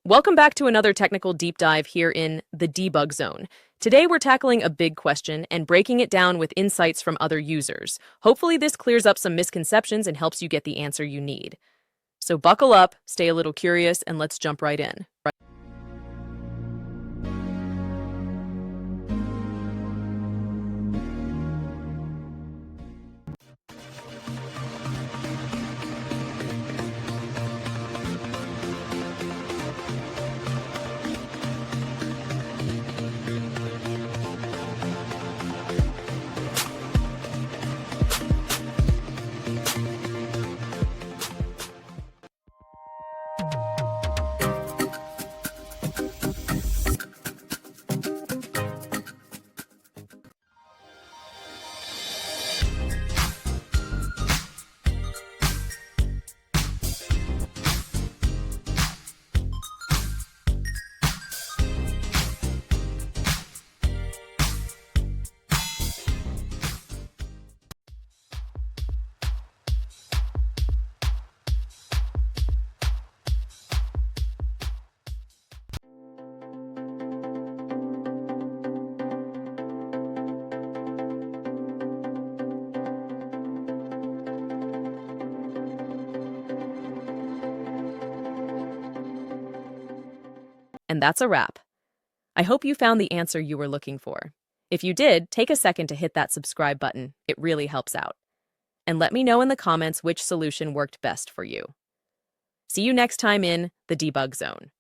Welcome back to another technical deep dive here in the debug zone. Today we're tackling a big question and breaking it down with insights from other users. Hopefully this clears up some misconceptions and helps you get the answer you need. So buckle up, stay a little curious, and let's jump right in. And that's a wrap. I hope you found the answer you were looking for. If you did, take a second to hit that subscribe button. It really helps out. And let me know in the comments which solution worked best for you. See you next time in the debug zone.